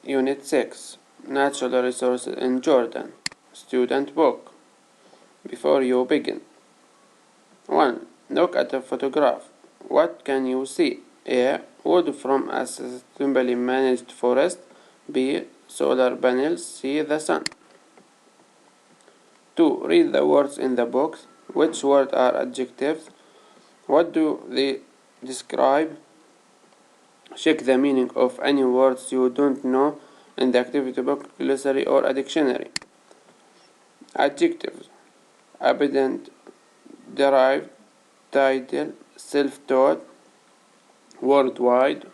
Unit 6 Natural Resources in Jordan. Student Book. Before you begin. 1. Look at the photograph. What can you see? A. Wood from a sustainably managed forest. B. Solar panels. C. The sun. 2. Read the words in the box. Which words are adjectives? What do they describe? Check the meaning of any words you don't know in the activity book, glossary, or a dictionary. Adjectives: abundant, derived, tidal, self-taught, worldwide,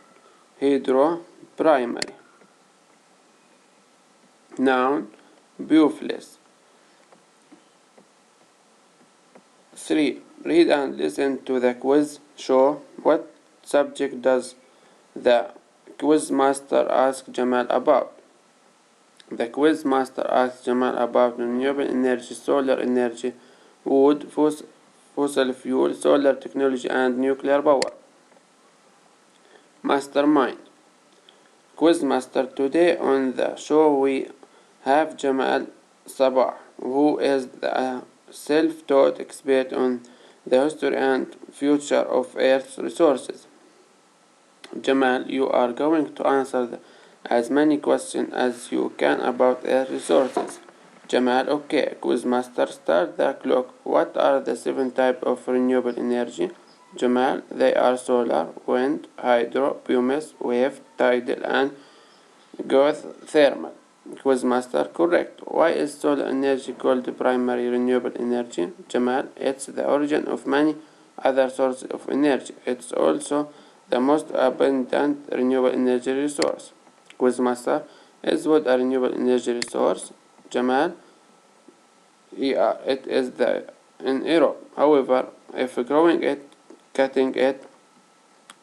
hydro, primary. Noun: beautifulness. 3. Read and listen to the quiz show. What subject does the quiz master ask Jamal about? The quiz master asks Jamal about renewable energy, solar energy, wood, fossil fuel, solar technology, and nuclear power. Mastermind. Quiz master. Today on the show we have Jamal Sabah, who is the self-taught expert on the history and future of Earth's resources. Jamal, you are going to answer as many questions as you can about Earth resources. Jamal: okay. Quizmaster: start the clock. What are the 7 types of renewable energy? Jamal: they are solar, wind, hydro, biomass, wave, tidal, and geothermal. Quizmaster: correct. Why is solar energy called primary renewable energy? Jamal: it's the origin of many other sources of energy. It's also the most abundant renewable energy resource. Quizmaster: is wood a renewable energy resource? Jamal: yeah, it is in Europe. However, if growing it, cutting it,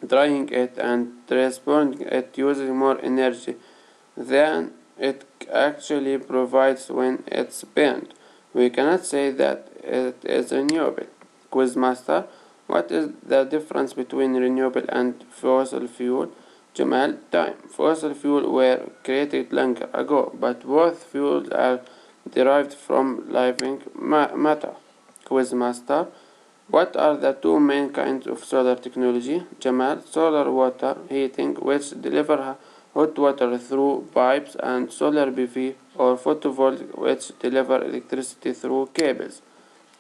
drying it, and transporting it uses more energy than it actually provides when it's burned, we cannot say that it is renewable. Quizmaster: what is the difference between renewable and fossil fuel? Jamal: time. Fossil fuel were created longer ago, but both fuels are derived from living matter. Quizmaster: what are the 2 main kinds of solar technology? Jamal: solar water heating, which deliver hot water through pipes, and solar PV or photovoltaic, which deliver electricity through cables.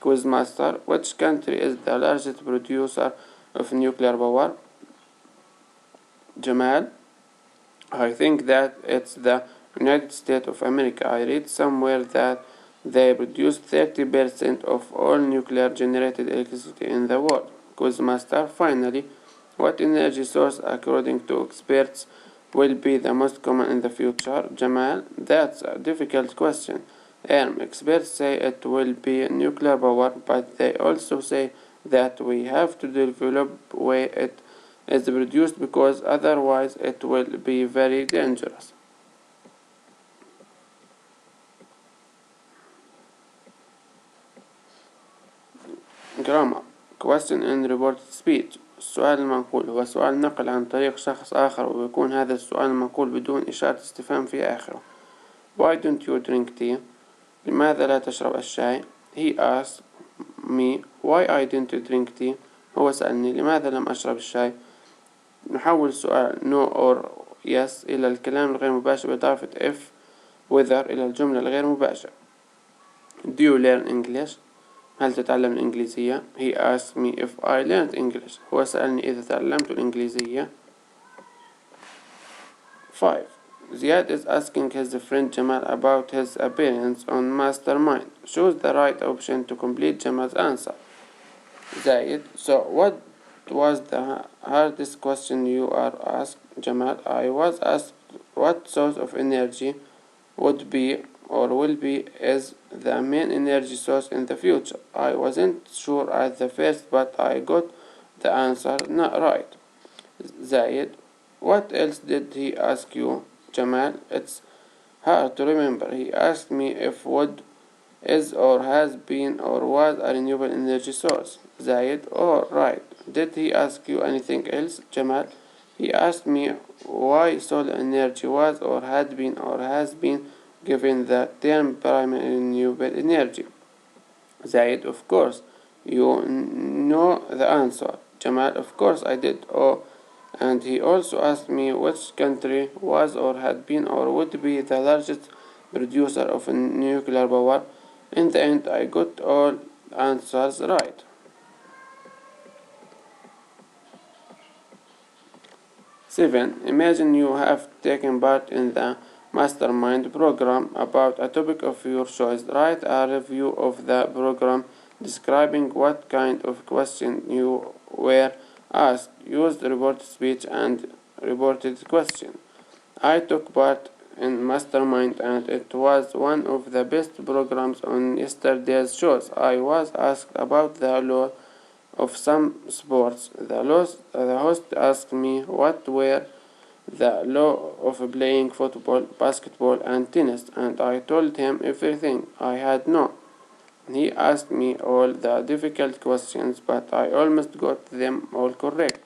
Quizmaster: which country is the largest producer of nuclear power? Jamal: I think that it's the United States of America. I read somewhere that they produce 30% of all nuclear generated electricity in the world. Quizmaster: finally, what energy source, according to experts, will be the most common in the future? Jamal: that's a difficult question. Experts say it will be nuclear power, but they also say that we have to develop way it is produced because otherwise it will be very dangerous. Grammar. Question in reported speech. السؤال المنقول هو سؤال نقل عن طريق شخص آخر، ويكون هذا السؤال المنقول بدون إشارة استفهام في آخره. Why don't you drink tea? لماذا لا تشرب الشاي؟ He asked me why I didn't drink tea. هو سألني لماذا لم أشرب الشاي. نحول السؤال no or yes إلى الكلام الغير مباشر بإضافة if whether إلى الجملة الغير مباشرة. Do you learn English? هل تتعلم الإنجليزية؟ He asked me if I learned English. هو سألني إذا تعلمت الإنجليزية. 5. Ziad is asking his friend Jamal about his appearance on Mastermind. Choose the right option to complete Jamal's answer. Zaid: so what was the hardest question you are asked? Jamal: I was asked what source of energy would be or will be is the main energy source in the future. I wasn't sure at the first, but I got the answer not right. Zaid: what else did he ask you? Jamal: it's hard to remember. He asked me if wood is or has been or was a renewable energy source. Zaid: oh right. Did he ask you anything else? Jamal: He asked me why solar energy was or had been or has been given the term primary renewable energy. Zaid, of course, you know the answer. Jamal, of course I did. Oh, and he also asked me which country was or had been or would be the largest producer of nuclear power. In the end, I got all answers right. 7. Imagine you have taken part in the mastermind program about a topic of your choice. Write a review of the program describing what kind of question you were asked. Use the reported speech and reported question. I took part in Mastermind and it was one of the best programs on yesterday's shows. I was asked about the law of some sports. The host asked me what were the law of playing football, basketball, and tennis, and I told him everything I had known. He asked me all the difficult questions, but I almost got them all correct.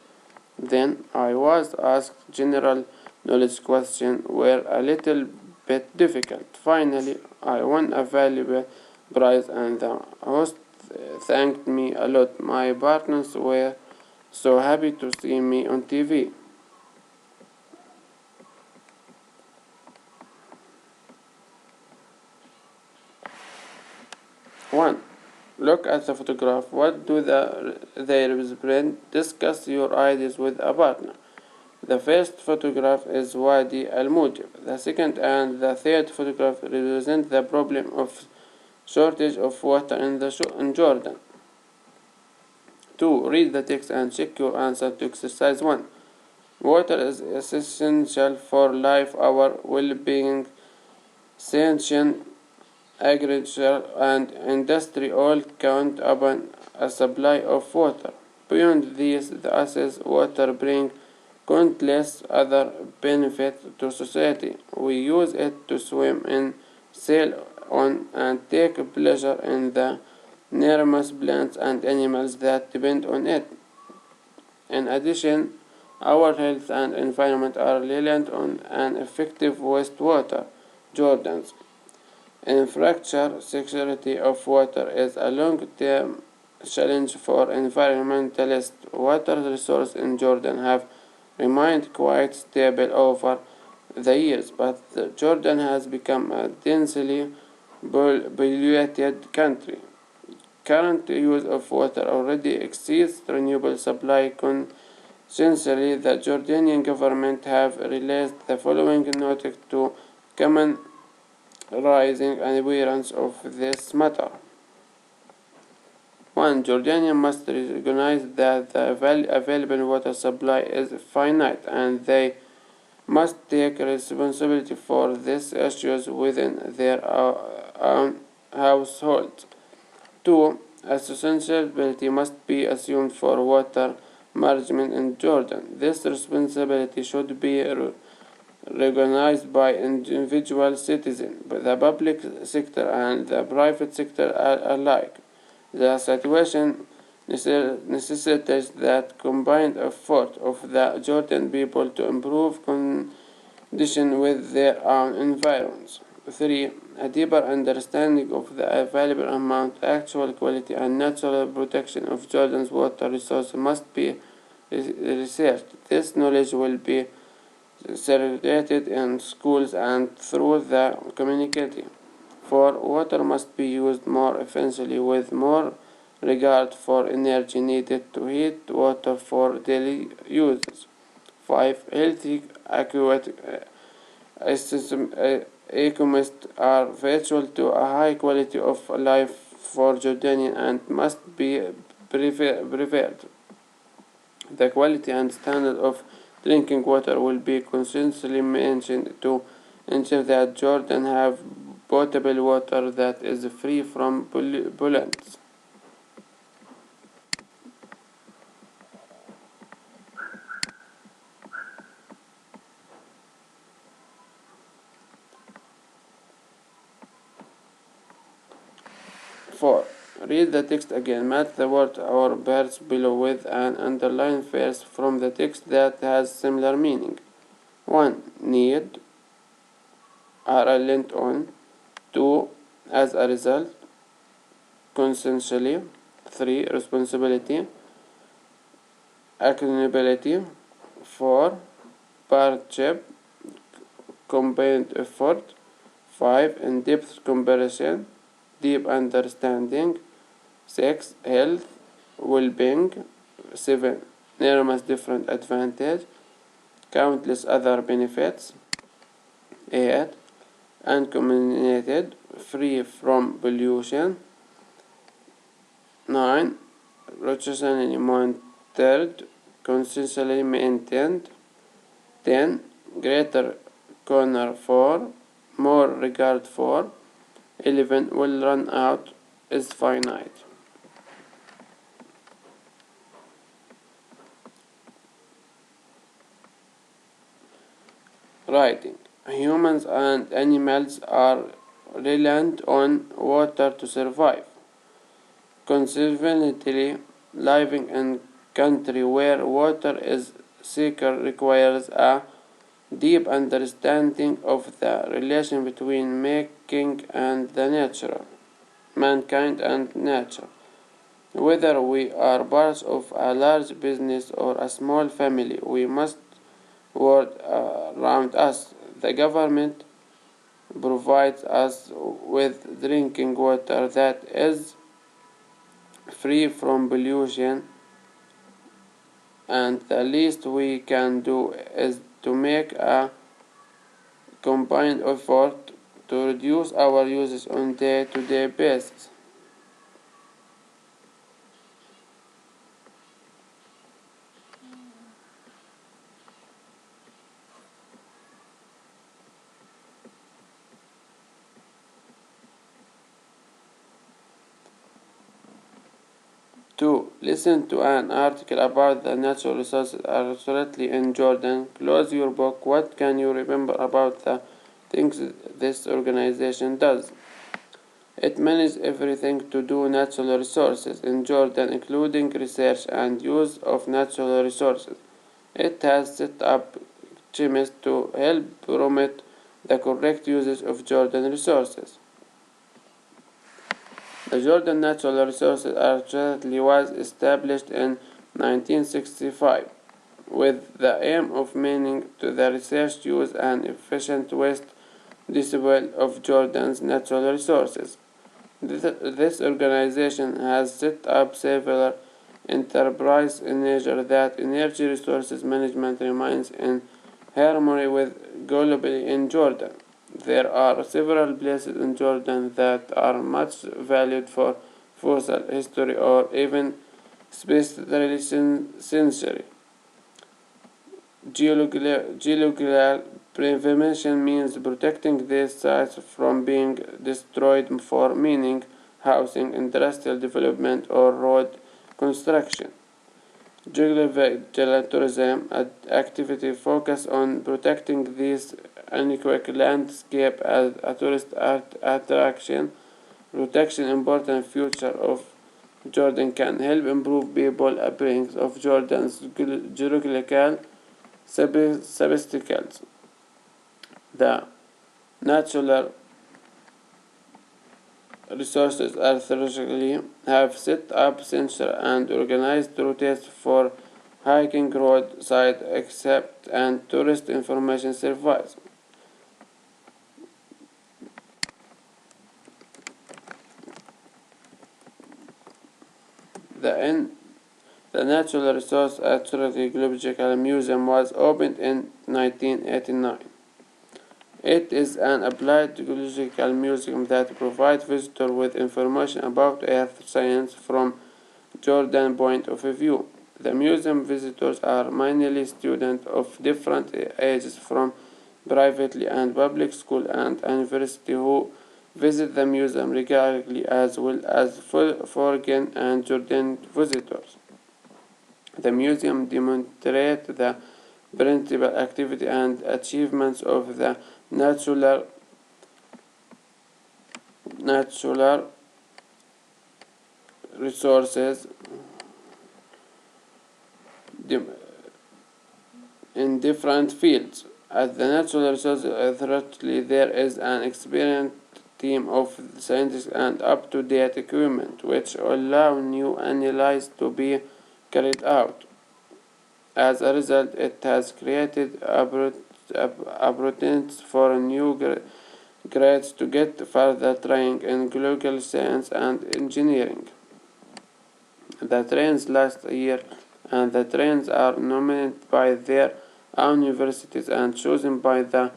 Then I was asked general knowledge questions were a little bit difficult. Finally, I won a valuable prize and the host thanked me a lot. My partners were so happy to see me on TV. 1. Look at the photograph. What do they represent? Discuss your ideas with a partner. The first photograph is Wadi al-Mujib. The second and the third photograph represent the problem of shortage of water in Jordan. 2. Read the text and check your answer to exercise 1. Water is essential for life, our well-being, sentient agriculture and industry all count upon a supply of water. Beyond these, the excess water brings countless other benefits to society. We use it to swim in, sail on, and take pleasure in the numerous plants and animals that depend on it. In addition, our health and environment are reliant on an effective wastewater. Jordan's infrastructure security of water is a long-term challenge for environmentalists. Water resources in Jordan have remained quite stable over the years, but Jordan has become a densely polluted country. Current use of water already exceeds renewable supply. Consequently, the Jordanian government have released the following note to common rising awareness of this matter. 1. Jordanians must recognize that the available water supply is finite and they must take responsibility for these issues within their own households. 2. A responsibility must be assumed for water management in Jordan. This responsibility should be recognized by individual citizens, the public sector and the private sector alike. The situation necessitates that combined effort of the Jordan people to improve conditions with their own environments. 3. A deeper understanding of the available amount, actual quality, and natural protection of Jordan's water resources must be researched. This knowledge will be circulated in schools and through the community. 4. Water must be used more efficiently with more regard for energy needed to heat water for daily uses. 5. Healthy aquatic ecosystems are vital to a high quality of life for Jordanians and must be preserved. The quality and standard of drinking water will be consistently mentioned to ensure that Jordan have potable water that is free from pollutants. Four. Read the text again. Match the word or words below with an underlined phrase from the text that has similar meaning. 1. Need, reliant on. 2. As a result, consensually. 3. Responsibility, accountability. 4. Partnership, combined effort. 5. In-depth comparison, deep understanding. 6. Health, well-being. 7. Enormous different advantage, countless other benefits. 8. Uncontaminated, free from pollution. 9. Rotationally monitored, consistently maintained. 10. Greater honor for, more regard for. 11. Will run out, is finite. Writing. Humans and animals are reliant on water to survive. Consequently, living in country where water is scarce requires a deep understanding of the relation between mankind and nature. Whether we are part of a large business or a small family, we must world around us. The government provides us with drinking water that is free from pollution, and the least we can do is to make a combined effort to reduce our uses on a day-to-day basis. Two, listen to an article about the natural resources absolutely in Jordan. Close your book. What can you remember about the things this organization does? It manages everything to do natural resources in Jordan, including research and use of natural resources. It has set up chemists to help promote the correct usage of Jordan resources. The Jordan Natural Resources Authority was established in 1965 with the aim of managing the research, use, and efficient waste disposal of Jordan's natural resources. This organization has set up several enterprises in ensure that energy resources management remains in harmony with globally in Jordan. There are several places in Jordan that are much valued for fossil history or even spiritual century. Geological prevention means protecting these sites from being destroyed for mining, housing, industrial development, or road construction. Geological tourism activity focus on protecting these unequivocal landscape as a tourist attraction. Protection important future of Jordan can help improve people appearance of Jordan's geological statistics. The natural resources authority have set up sensor and organized routes for hiking, roadside accept, and tourist information service. The Natural Resource Authority Geological Museum was opened in 1989. It is an applied geological museum that provides visitors with information about earth science from Jordan point of view. The museum visitors are mainly students of different ages from privately and public school and university who visit the museum regularly as well as foreign and Jordan visitors. The museum demonstrates the principal activity and achievements of the natural resources in different fields. At the Natural Resources Authority, there is an experienced team of scientists and up-to-date equipment which allow new analyses to be carried out. As a result, it has created opportunities for new grads to get further training in global science and engineering. The trains last a year, and the trains are nominated by their own universities and chosen by the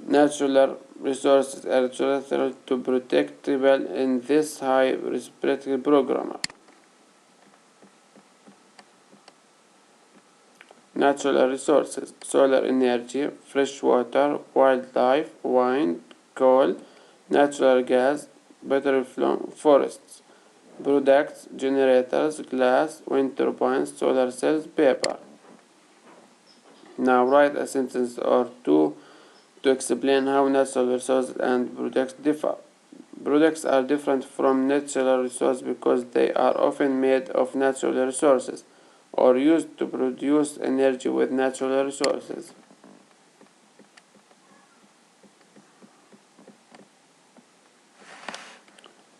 Natural Resources Authority to protect people in this high respected program. Natural resources: solar energy, fresh water, wildlife, wind, coal, natural gas, petroleum, forests. Products: generators, glass, wind turbines, solar cells, paper. Now write a sentence or two to explain how natural resources and products differ. Products are different from natural resources because they are often made of natural resources or used to produce energy with natural resources.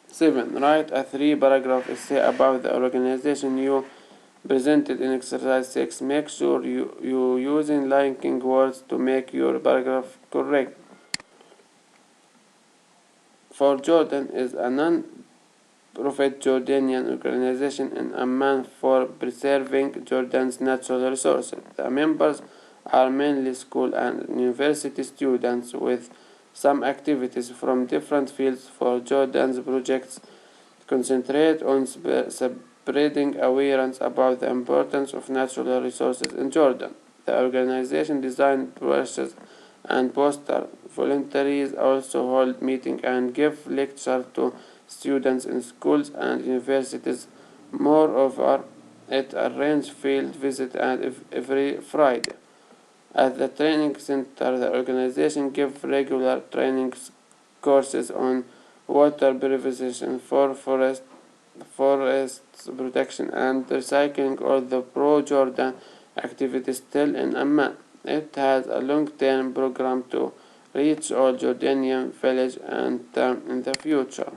7. Write a 3-paragraph essay about the organization you presented in exercise 6. Make sure you using linking words to make your paragraph correct. For Jordan is a non-profit Jordanian organization in Amman for preserving Jordan's natural resources. The members are mainly school and university students with some activities from different fields. For Jordan's projects concentrate on spreading awareness about the importance of natural resources in Jordan. The organization designed brochures and posters. Volunteers also hold meetings and give lectures to students in schools and universities. Moreover, it arranges field visits every Friday. At the training center, the organization gives regular training courses on water purification, for forest protection, and recycling. All the pro-Jordan activities still in Amman. It has a long-term program to reach all Jordanian villages and in the future.